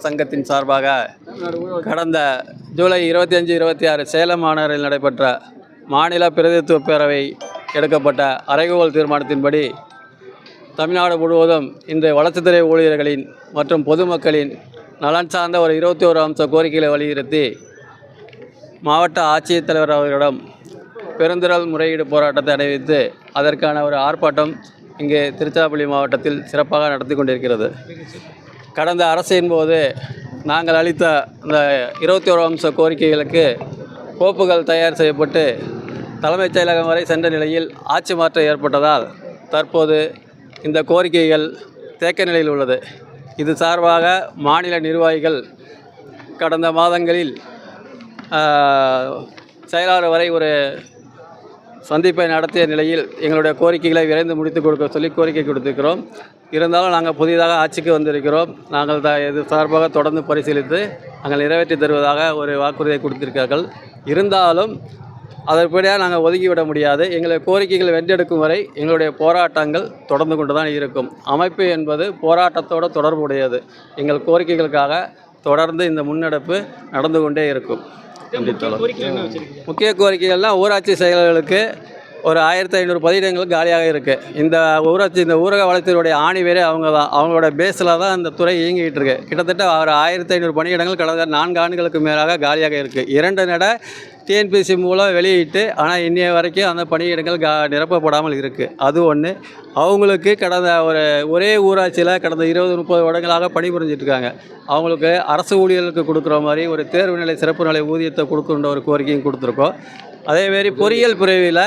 சங்கத்தின் சார்பாக கடந்த ஜூலை 25, 26 சேலம் மாநகரில் நடைபெற்ற மாநில பிரதிநிதித்துவ பேரவை எடுக்கப்பட்ட அறைகூவல் தீர்மானத்தின்படி தமிழ்நாடு முழுவதும் இன்று வளர்ச்சித்துறை ஊழியர்களின் மற்றும் பொதுமக்களின் நலன் சார்ந்த ஒரு 21 அம்ச கோரிக்கைகளை வலியுறுத்தி மாவட்ட ஆட்சித்தலைவர் அவர்களிடம் பெருந்திரள் முறையீடு போராட்டத்தை அறிவித்து அதற்கான ஒரு ஆர்ப்பாட்டம் இங்கே திருச்சிராப்பள்ளி மாவட்டத்தில் சிறப்பாக நடத்தி கொண்டிருக்கிறது. கடந்த அரசின் போது நாங்கள் அளித்த இந்த 21 அம்ச கோரிக்கைகளுக்கு கோப்புகள் தயார் செய்யப்பட்டு தலைமைச் செயலகம் வரை சென்ற நிலையில் ஆட்சி மாற்றம் ஏற்பட்டதால் தற்போது இந்த கோரிக்கைகள் தேக்க நிலையில் உள்ளது. இது சார்பாக மாநில நிர்வாகிகள் கடந்த மாதங்களில் செயலாளர் வரை ஒரு சந்திப்பை நடத்திய நிலையில் எங்களுடைய கோரிக்கைகளை விரைந்து முடித்து கொடுக்க சொல்லி கோரிக்கை கொடுத்திருக்கிறோம். இருந்தாலும் நாங்கள் புதிதாக ஆட்சிக்கு வந்திருக்கிறோம். நாங்கள் இது சார்பாக தொடர்ந்து பரிசீலித்து நாங்கள் நிறைவேற்றி தருவதாக ஒரு வாக்குறுதியை கொடுத்திருக்கிறார்கள். இருந்தாலும் அதற்படியாக நாங்கள் ஒதுக்கிவிட முடியாது. எங்களுடைய கோரிக்கைகள் வென்றெடுக்கும் வரை எங்களுடைய போராட்டங்கள் தொடர்ந்து கொண்டு தான் இருக்கும். அமைப்பு என்பது போராட்டத்தோடு தொடர்புடையது. எங்கள் கோரிக்கைகளுக்காக தொடர்ந்து இந்த முன்னெடுப்பு நடந்து கொண்டே இருக்கும். முக்கிய கோரிக்கைகள்லாம் ஊராட்சி செயலர்களுக்கு ஒரு 1500 பணியிடங்கள் காலியாக இருக்குது. இந்த ஊரக வளர்ச்சியுடைய ஆணி வேறே அவங்க தான். அவங்களோட பேஸில் தான் இந்த துறை இயங்கிக்கிட்டு இருக்குது. கிட்டத்தட்ட ஒரு 1500 பணியிடங்கள் கடந்த 4 ஆண்டுகளுக்கு மேலாக காலியாக இருக்குது. 2 நட டிஎன்பிசி மூலம் வெளியிட்டு ஆனால் இன்னைய வரைக்கும் அந்த பணியிடங்கள் நிரப்பப்படாமல் இருக்குது. அது ஒன்று. அவங்களுக்கு கடந்த ஒரே ஊராட்சியில் கடந்த 20-30 வருடங்களாக பணிபுரிஞ்சிட்ருக்காங்க. அவங்களுக்கு அரசு ஊழியர்களுக்கு கொடுக்குற மாதிரி ஒரு தேர்வு நிலை சிறப்பு நிலை ஊதியத்தை கொடுக்குன்ற ஒரு கோரிக்கையும் கொடுத்துருக்கோம். அதேமாரி பொறியியல் பிரிவில்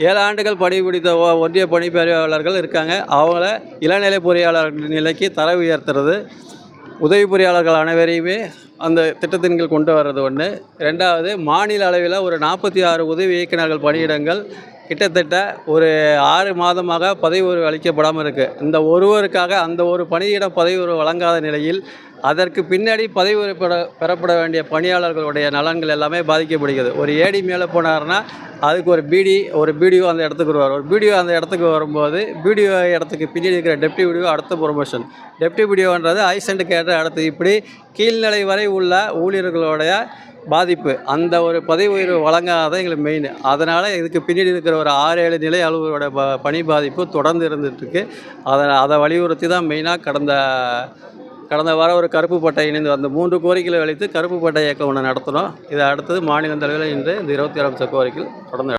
7 ஆண்டுகள் பணிபுரிந்த ஒன்றிய பணிபெறியாளர்கள் இருக்காங்க. அவங்கள இளநிலை பொறியாளர் நிலைக்கு தர உயர்த்துறது, உதவி பொறியாளர்கள் அனைவரையுமே அந்த திட்டத்தின் கீழ் கொண்டு வர்றது ஒன்று. 2வது, மாநில அளவில் ஒரு 46 உதவி இயக்குநர்கள் பணியிடங்கள் கிட்டத்தட்ட ஒரு 6 மாதமாக பதவி உயர்வு அளிக்கப்படாமல் இருக்குது. இந்த ஒருவருக்காக அந்த ஒரு பணியிடம் பதவி உயர்வு வழங்காத நிலையில் அதற்கு பின்னாடி பதவி உயர்வு பெறப்பட வேண்டிய பணியாளர்களுடைய நலன்கள் எல்லாமே பாதிக்கப்படுகிறது. ஒரு ஏடி மேலே போனார்னா அதுக்கு ஒரு பிடிஓ அந்த இடத்துக்கு வருவார். ஒரு பிடிஓ அந்த இடத்துக்கு வரும்போது பிடிஓ இடத்துக்கு பின்னாடி இருக்கிற டெப்டி பிடிஓ அடுத்த ப்ரொமோஷன், டெப்டி பிடிஓன்றது ஐசென்ட் கேட்டர் அடுத்து இப்படி கீழ்நிலை வரை உள்ள ஊழியர்களுடைய பாதிப்பு. அந்த ஒரு பதவி உயர்வு வழங்காத எங்களுக்கு மெயின். அதனால் இதுக்கு பின்னாடி இருக்கிற ஒரு 6-7 நிலை அலுவலரோட பணி பாதிப்பு தொடர்ந்து இருந்துகிட்ருக்கு. அதை வலியுறுத்தி தான் மெயினாக கடந்த வாரம் ஒரு கருப்பு பட்டை இணைந்து அந்த 3 கோரிக்கைகளை அளித்து கருப்பு பட்டை இயக்கம் ஒன்று நடத்தினோம். இதை அடுத்தது மாநில தலைவர்கள் இன்று இந்த 21 அம்ச கோரிக்கைகள் தொடர்ந்து